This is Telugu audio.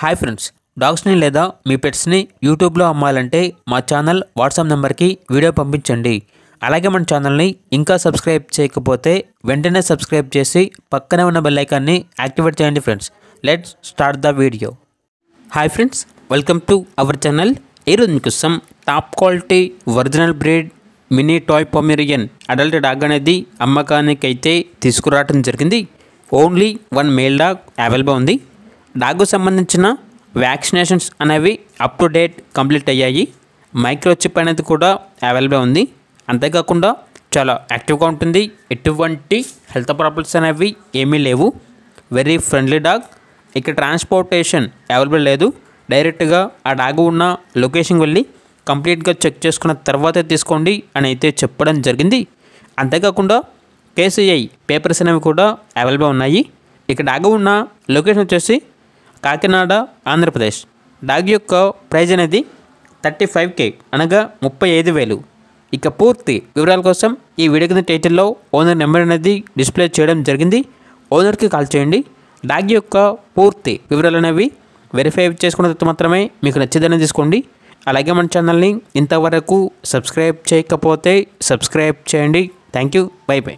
హాయ్ ఫ్రెండ్స్, డాగ్స్ని లేదా మీ పెట్స్ని యూట్యూబ్లో అమ్మాలంటే మా ఛానల్ వాట్సాప్ నెంబర్కి వీడియో పంపించండి. అలాగే మన ఛానల్ని ఇంకా సబ్స్క్రైబ్ చేయకపోతే వెంటనే సబ్స్క్రైబ్ చేసి పక్కనే ఉన్న బెల్ ఐకాన్ని యాక్టివేట్ చేయండి. Friends, let's start the video. Hi friends, welcome to our channel. ఈరోజు మీకోసం top quality original breed mini toy Pomeranian adult dog అనేది అమ్మకానికి అయితే తీసుకురావడం జరిగింది. Only one male dog available ఉంది. డాగ్కు సంబంధించిన వ్యాక్సినేషన్స్ అనేవి అప్ టు డేట్ కంప్లీట్ అయ్యాయి. మైక్రోచిప్ అనేది కూడా అవైలబుల్ ఉంది. అంతేకాకుండా చాలా యాక్టివ్గా ఉంటుంది. ఎటువంటి హెల్త్ ప్రాబ్లమ్స్ అనేవి ఏమీ లేవు. Very friendly dog. ఇక్కడ ట్రాన్స్పోర్టేషన్ అవైలబుల్ లేదు. డైరెక్ట్గా ఆ డాగ్ ఉన్న లొకేషన్కి వెళ్ళి కంప్లీట్గా చెక్ చేసుకున్న తర్వాతే తీసుకోండి అని అయితే చెప్పడం జరిగింది. అంతేకాకుండా కేసీఐ పేపర్స్ అనేవి కూడా అవైలబుల్ ఉన్నాయి. ఇక్కడ డాగ్ ఉన్న లొకేషన్ వచ్చేసి కాకినాడ, ఆంధ్రప్రదేశ్. డాగ్ యొక్క ప్రైజ్ అనేది 35K అనగా 35,000. ఇక పూర్తి వివరాల కోసం ఈ వీడియో కింద టైటిల్లో ఓనర్ నెంబర్ అనేది డిస్ప్లే చేయడం జరిగింది. ఓనర్కి కాల్ చేయండి. డాగ్ యొక్క పూర్తి వివరాలు అనేవి వెరిఫై చేసుకున్న తర్వాత మాత్రమే మీకు నచ్చేదని తీసుకోండి. అలాగే మన ఛానల్ని ఇంతవరకు సబ్స్క్రైబ్ చేయకపోతే సబ్స్క్రైబ్ చేయండి. Thank you. By by.